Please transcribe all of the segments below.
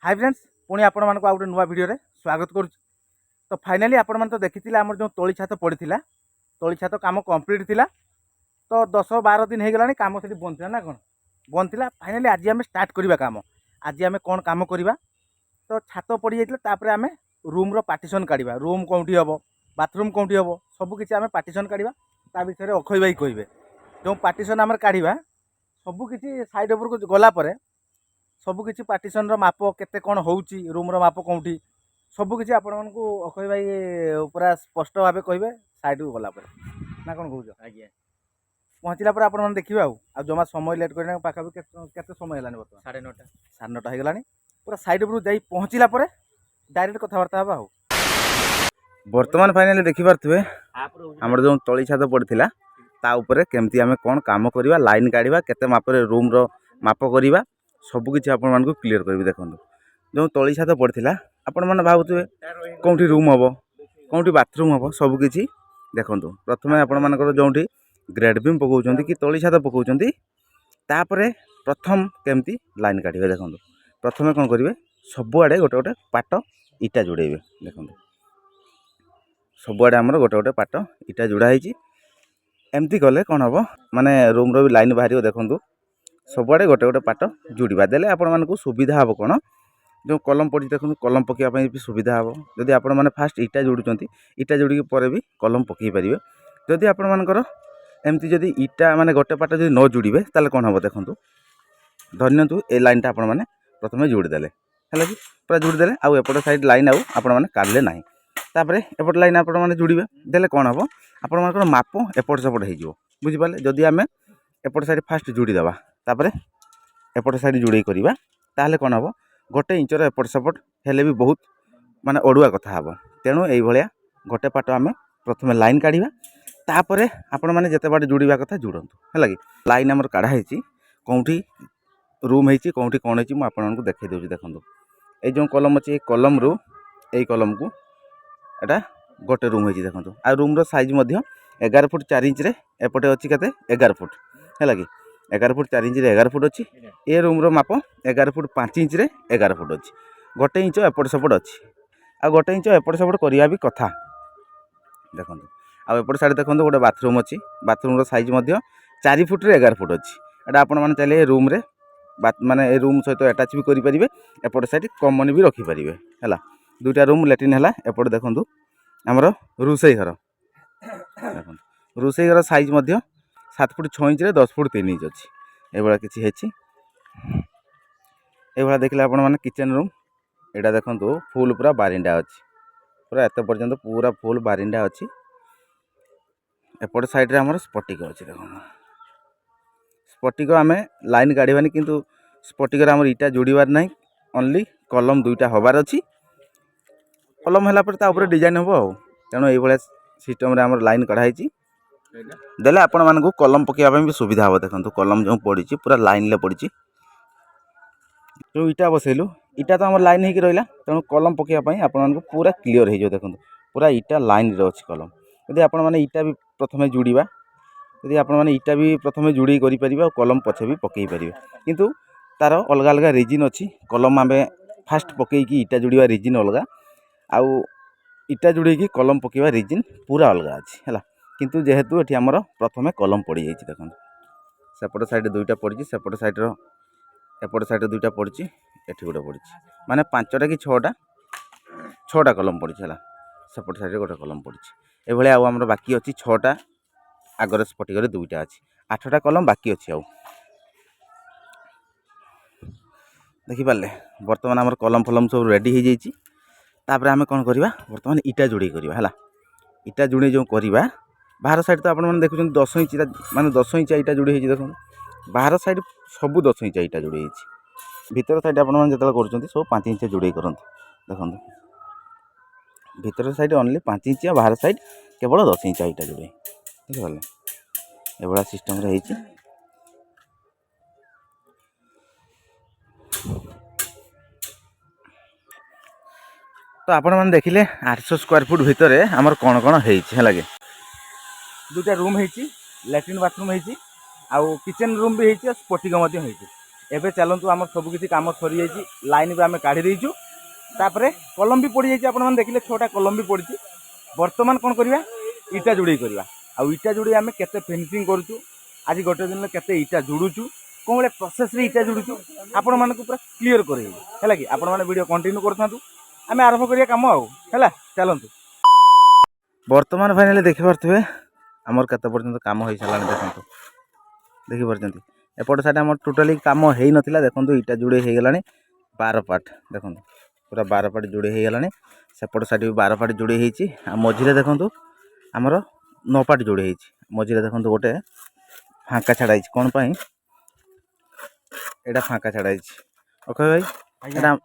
Hi friends पुणी आपण मानक आउ नुआ वीडियो रे स्वागत करूँ। तो फाइनाली आपण मान तो देखी आम जो तोली छात पड़ा तोली छात काम कंप्लीट थिला। तो 10-12 दिन हो गलानी काम से बंद था ना कौन बंद था। फाइनाली आज आम स्टार्ट करवा काम। आज आम कौन काम करवा तो छात पड़ जाता आम रूम रो पार्टीशन काढ़ा रूम कौटी हम बाथरूम कौटी हम सबकि आम पार्टीशन काढ़ा ता विषय अक्षय भाई कहे जो पार्टीशन आम काढ़ा सबकि साइड उपरको गलापर सबकि पार्टीशन रो माप केते कौन होउची रूम रो माप कौटी सबकि आपण मानकु अक्षय भाई पूरा स्पष्ट भाव कहे साइड को गलापर ना कौन कौच आज्ञा पहुँचला पर आपण देखिए आ जमा समय लेट करना पाखापी केते समय है बर्तमान 9:30 हो गलानी पूरा साइड उपरू जाई पहुँचला पर डायरेक्ट कथबार्ता हवा हो। बर्तमान फाइनाली देखि पारथुवे हमर जो तली छात पड़थिला ता ऊपर केमती आमे कोन काम करबा लाइन काढिबा केते मापरे रूम रो माप करबा सबकि आपण मानकु क्लियर करबी। देखंतु जो तली छात पड़थिला आपण माने भाबुथुवे कोंठी रूम हबो कोंठी बाथरूम हबो सबकि देखंतु प्रथमे आपण मानकर जोंठी ग्रेड बीम पकाउछंती कि तली छात पकाउछंती तापरे प्रथम केमती लाइन काढिबे। देखंतु प्रथमे कोन करिवे सबुआडे गोटे गोटे पाट इटा जोड़ेबे। देखंतु सबुआडे हमर गोटे गोटे पाट इटा जोड़ा होईची एमती कले कौन हम माने रूम रो भी लाइन बाहर। देखंतु सबुआडे गोटे गोटे पाट जोड़वा देले आपण मानकु सुविधा हम कौन जो कलम पड़ी देखो कलम पकाइबा भी सुविधा हम। जदि आपण माने फास्ट इटा जोड़ुचंती इटा जोड़ी पर भी कलम पकई पारिबे। जदि आपण मानकर एमती जदि इटा माने गोटे पाट जदि न जोड़िबे ताले कौन हम देखंतु धन्यतु ए लाइनटा आपण माने प्रथमे जोड़ी देले हैला कि पूरा जोड़ी देले आउ एपट साइड लाइन आउ आपण माने काढले नाही तापरे एपट लाइन आपण माने जोड़िबे देले कौन हम आपण मानकर माप एपट सेपट हो जिवो बुझि पाले। जदि आमे एपट साइड फास्ट जोड़ी देबा तापरे एपट साइड जोड़ी करबा ताहले कौन हम गोटे इंचर एपट सेपट हेले भी बहुत माने ओडुआ कथा हम। तेणु एई भलिया गोटे पाट आमे प्रथमे लाइन काढिबा तापरे आपण माने जते बाटे जोड़िबा कथा जोड़ंतु हैला कि लाइन हमर काढा हेची कोंठी रूम हेची कोंठी कोन हेची म आपण मानकु देखाइ देउची। देखंतु ए जो कलम अछि कलम रो एई कलम को एटा गोटे रूम हेची। देखंतु आ रूम रो साइज मध्य 11 फुट 4 इंच रे एपटे अछि कते 11 फुट हैला कि 11 फुट 4 इंच रे 11 फुट अछि। ए रूम रो माप 11 फुट 5 इंच रे 11 फुट अछि। गोटे इंच एपट सेपट अछि आ गोटे इंच एपट सेपट करिया भी कथा। देखंतु आ एपट साइड देखंतु गोटे बाथरूम अछि बाथरूम रो साइज मध्य 4 फुट रे 11 फुट अछि। एटा आपण माने चाहे रूम रे माने ए रूम सहित अटैच भी करि परिबे एपट साइड कॉमन भी रखि परिबे हैला। दुईटा रूम लैट्रिन हैला एपट देखंतु हमर रोसई घर देखंतु रोसई घर साइज मध्य 7 फुट 6 इंच रे 10 फुट 3 इंच अछि। ए बळा किछि हेछि ए बळा देखले आपण माने किचन रूम एटा देखंतु फुल पूरा बारिंडा अछि पूरा एते पर्यंत पूरा फुल बारिंडा अछि। एपट साइड रे हमर स्पटिक अछि। देखंतु स्पटिक आमे लाइन काढिबानी किंतु स्पटिक रे हमर इटा जोड़ीबार नाही ओनली कलम दुईटा होबार अछि। कलम होला पर ता ऊपर डिजाइन हो। तेणु ये भाया सिस्टम रे हमर लाइन कढ़ा हेची देले आपण मानकु कलम पकेबा भी सुविधा हो। देखंतु कलम जो पड़ी पूरा लाइन ले पड़ी जो इटा बसैलु इटा तो हमर लाइन हेकी रहला तेणु कलम पकेबा आपण मानकु पूरा क्लियर हे जो। देखंतु पूरा इटा लाइन रे अछि कलम। यदि आपण माने इटा भी प्रथमे जोड़ीबा यदि आपण माने इटा भी प्रथमे जोड़ी करि परिबा कलम पछे भी पकेई परिबे किंतु तार अलग अलग रीजन अछि। कलम आमे फास्ट पकेई की इटा जोड़ीबा रीजन अलग आउ इटा जोड़ी की कलम पकेबा रीजन पूरा अलग अछि हैला। किंतु जेहेतु एठी हमर प्रथमे कलम पड़ी जाइछि। देखंतु सेपट साइड दुईटा पड़ी सेपट साइड रो एपट साइड दुईटा पड़ी एठी गोटे पड़ी माने 5टा कि 6टा कलम पड़ी हैला। सेपट साइड गोटे कलम पड़ी ए भले आउ हमर बाकी अछि 6टा आगर स्पटिक रे दुईटा अछि 8टा कलम बाकी अछि। आउ देखि पाले वर्तमान हमर कलम फलम सब रेडी हो जाइछि। तापर आमे कोन करबा वर्तमान इटा जोड़ी करबा हैला। इटा जोड़ी जो करबा बाहर साइड तो आपण माने देखुछन 10 इंच माने 10 इंच इटा जोड़ी हेछि। देखो बाहर साइड सब 10 इंच इटा जोड़ी हेछि। भीतर साइड आपण माने जतला करछंती सब 5 इंच जोड़ी करंती। देखंतु भीतर साइड ओनली 5 इंच या बाहर साइड केवल 10 इंच इटा जोड़ी ठीक है। ए बड़ा सिस्टम रे हेछि। तो आपण माने देखिले 800 स्क्वायर फुट भितर हमर कोन कोन हेछि है लगे। दुटा रूम हेछि लैट्रिन बाथरूम हेछि आउ किचन रूम भी हेछि स्पटिक मध्य हेछि। एबे चलतु आम सबकि कम सरी जाइए लाइन भी आम काढ़ी देचु तापर कलम भी पड़ जाइए आप देखिले 6टा कलम भी पड़ी बर्तमान कौन करवा इटा जोड़े करवा आ इटा जोड़े आम के फिनिशिंग करुचु आज गोटे दिन के इटा जोड़ुचु कौन भाई प्रोसेस रे इटा जोड़ुचु आपण मानक पूरा क्लीयर कर कि आपण मैंने वीडियो कंटिन्यू करूँ आम आरंभ करिया काम है चलतु बर्तमान फाइनाली देखिपे आमर केत पर्यंत काम हो सारा देखो देखिपार एपट साइड आम टोटाली काम हो नाला देखो इटा जोड़े हो गला 12 पार्ट देखो पूरा 12 पार्ट जोड़े हो गला सेपट साइड भी 12 पार्ट जोड़े हो मझे देखो आमर 9 पार्ट जोड़े हो मझे देखो गोटे फाँका छाड़ा कौन पाई एटा फाँका छाड़ा ओके भाई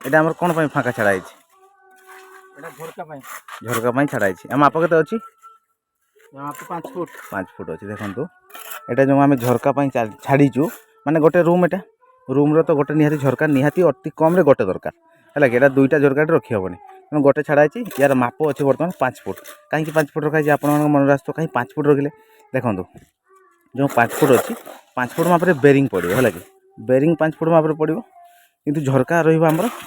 एटा आमर कौन पाई फाँका छाड़ा झरका छाड़ा आम आप के अच्छी 5 फुट अच्छी देखो एटा जो आम झरका छाड़ीचु माने गोटे रूम एटा रूम तो गोटे निहाती झरका निहाती अति कम रे गोटे दरकार है कि 2टा झरका रखी हेनी तेणु गोटे छाड़ा यार माप अच्छे बर्तमान 5 फुट कहीं 5 फुट रखा आप मन आस कहीं 5 फुट रखिले देखो जो 5 फुट अच्छी 5 फुट माप बेरिंग पड़ो है कि बेरिंग 5 फुट माप पड़ो किंतु झरका रही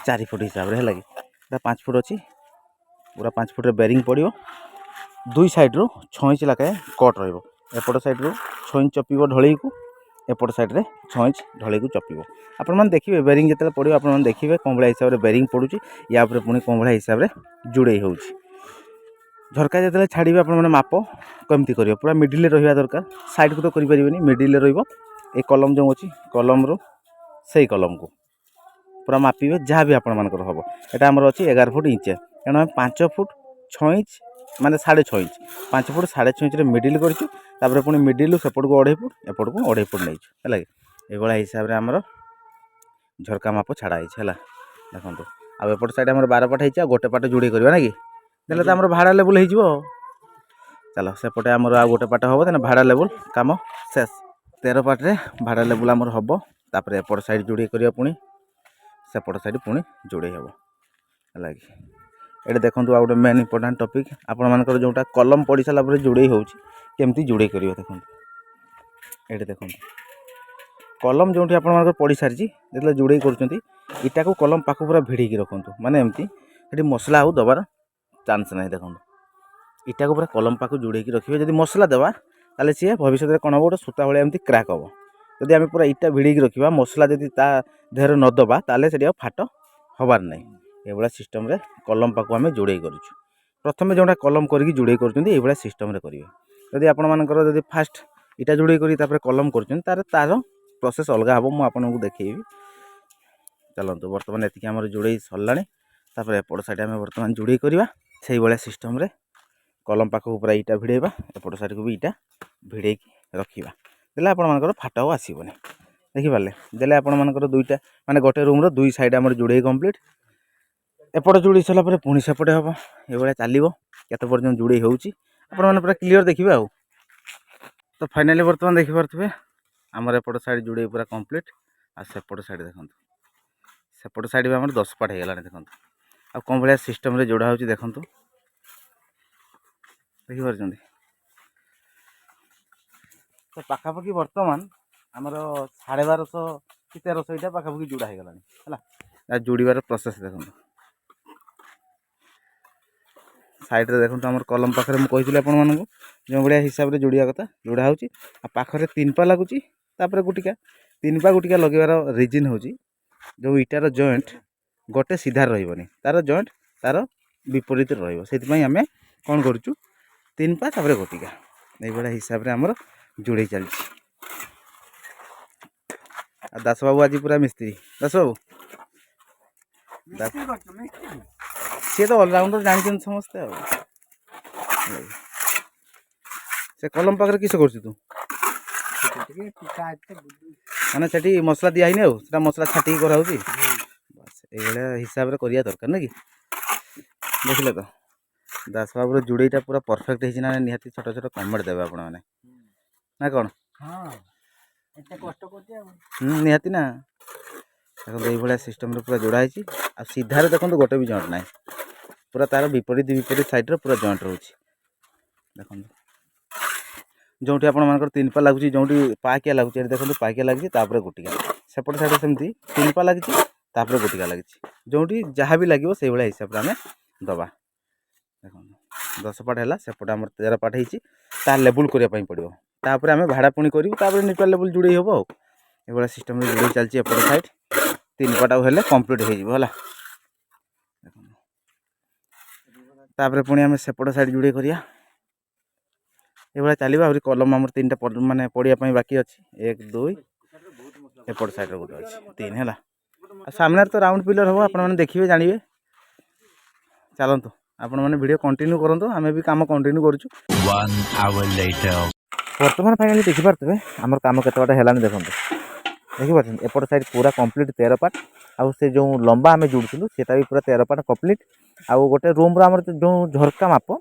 4 फुट हिसाब से है कि 5 फुट अच्छी पूरा 5 फुट बेरिंग पड़ो 2 साइड रू 6 इंच लगे कट रपट साइड रू 6 इंच चपिब ढलई को एपट साइड रे 6 इंच ढलई को चपिब आपण देखिए बेरिंग जो पड़ो आप देखिए कौन भाई हिसाब से बेरिंग पड़ुची या पुणी कौन भाई हिसाब से जोड़े हो झरका जो छाड़े आपने माप कमती कर पूरा मिडिल रहा दरकार साइड को तो करें मिडिल रही कलम जो अच्छी कलम रू से कलम को पूरा मापिबे जहाँ भी आपण मानकर हम यहाँ आमर अच्छी 11 फुट इंच तेणु आम 5 फुट 6 इंच माने 6.5 इंच 5 फुट 6.5 इंच मिडिल कर पुणी मिडिल सेपट को 2.5 फुट एपट को 2.5 फुट नहीं है ये हिसाब से आमर झरका माप छाड़ा है देखो आउट साइड आम 12 पाट हो गोटे पाट जोड़े करवा ना कि देखे तो आम भाड़ा लेवल हो चलो सेपटे आमर आ गोटे पाट हम तेना भाड़ा लेवल कम शेष 13 पाटे भाड़ा लेवल आमर हम तापर एपट साइड जोड़े करवा पुणी सेपट साइड पुणी जोड़े हम है ये देखो आ गए मेन इंपोर्टाट टपिक आपर जोटा कलम पड़ सारापर जोड़े होमती जोड़े कर देखो ये देखो कलम जो आप पड़ सारी जो जोड़े करटा को कलम पाख पूरा भिड़े रखु माने एमती ये मसला आउ दबार चान्स ना देखो इटा को पूरा कलम पाख जोड़े रखिए जब मसला देवा ताले सी भविष्य में कौन हम गोटे सूता भाई एमती क्राक हम जदि आम पूरा इटा भिड़े रखा मसला जब देहर नदबा ताले से फाट हबार नहीं ये सिस्टम रे कलम पाक आम जोड़े करुँ प्रथम जोटा कलम करके जोड़े कर सिस्टम करेंगे जदि आपंकर फास्ट इटा जोड़े कर कलम कर तार प्रोसेस अलग हम मुझे आपको देखी चलते बर्तमान ये आम जोड़े सरला एपट साइड आम बर्तमान जोड़े करवा से भाया सिस्टम रे कलम पाख पूरा इटा भिड़ेबा एपट साइड को भी इटा भिड़े रखा देले आपर फाट और आसबनी देखिपारे देले आपर 2टा माने गोटे रूम 2 साइड आम जोड़े कम्प्लीट एपट जोड़ी सारापर पुणी सेपटे हम ये चलो केत पर्यटन जोड़े होने पूरा क्लीयर देखिए आउ तो फाइनाली बर्तमान देखिपे आमर एपट साइड जोड़े पूरा कम्प्लीट आ सेपट साइड देखो सेपट साइड भी आम 10 पाट होगा देखो आ कौन भाया सिस्टम रे जोड़ा हो देखु देखिपार तो पाखापाखि बर्तमान आमर 1250 कि 1300 इटा पाखापाखि जोड़ा होगा है जोड़ार प्रोसेस देखो साइड रे देखो आम कलम पाखे मुझे आपको जो भाया हिसाब से जोड़ा कथा जोड़ा हो पाखे 3 पा लगुच गुटिका 3 पा गुटिका लगेबार रिजन हूँ जो इटार जॉइंट गोटे सीधार रही तार जॉइंट तार विपरीत रही आम कौन करुँ 3 पा तापर गोटिका ये हिसाब से आमर जोड़े चलती दास बाबू आज पूरा मिस्त्री दास बाबू सी तो अलराउंडर जान समस्ते से कलम पाखे किस कर माने सेठी मसला दिया ही मसला छाटी कराऊँ बस ये हिसाब से करिया दरकार ना कि देखिले तो दास बाबूर जोड़ीटा पूरा परफेक्ट है निहाती छोट छोट कमेंट देवे आपण मैंने ना कौन निहाती ना देखो ये सिस्टम पूरा जोड़ा है आ सीधार देखो गोटे भी जॉइंट ना पूरा तार विपरीत विपरीत साइड पूरा जॉइंट रोचे देखो जोटी आपर तीन पा लगुच जो पाकिया लगुच देखो पाकिया लगी गोटिका सेपट साइड सेमती तीन पा लगी गोटिका लगी जोटी जहाँ भी लगे से भाई हिसाब से आम दबा देख 10 पाट है सेपटे आम 13 पाट हो लेवल करने पड़ो तापर आम भाड़ा पुणी कर न्यूट्राल लेवल जोड़े हम ये सिस्टम जोड़े चलती एपट साइड 3 पाट आउ कंप्लीट होगा तापर पुणी आम सेपट साइड जोड़े करिया ये चलो आहरी कलम आम 3टा मानने पड़ापी बाकी अच्छी 1 2 एपट साइड गोटे अच्छी 3 है सामने तो राउंड पिलर हम आपने देखिए जानवे चलतु आपण मैंने वीडियो कंटिन्यू करूँ आम भी कम कंटिन्यू करुँ बर्तमान फाइनाली देखिपे आम कम के देखते देखिए एपट साइड पूरा कंप्लीट 13 पाट आउ से जो लंबा आम जोड़ू से पूरा 13 पाट कंप्लीट आउ गोटे रूम आम जो झरका माप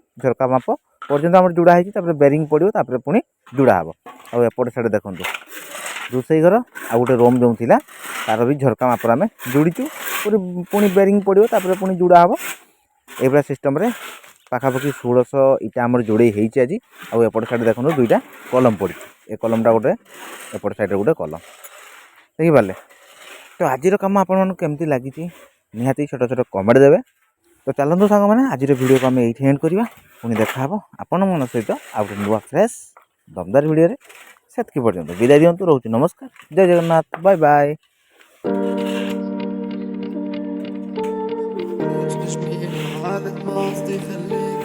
पर्यटन आम जोड़ा है बेरिंग पड़ो पुणी जोड़ा हम आउ एपट साइड देखो रोसई घर आ गोटे रूम जो थी तार भी झरका मापर आम जोड़ीचु पुणी बेरिंग पड़ो पुणी जोड़ा हम ये सिस्टम रे पाखापाखि 1600 इटा आम जोड़े आज आउ एपट साइड देखो 2टा कलम पड़ी ए कलमटा गोटे एपट साइड गोटे कलम देखिपारे तो आज कम आपमती लगी निहाती छोट छोट कमेंट देवे तो चलते सांग मैंने आज वीडियो को आम ये एंड करवा पुणी देखा आपण मन सहित आ गए नुआ फ्रेश दमदार वीडियो से पर्यटन विदाय दिंतु रोच नमस्कार जय जगन्नाथ बाय बाय مش مين حالك ما قصدي خليك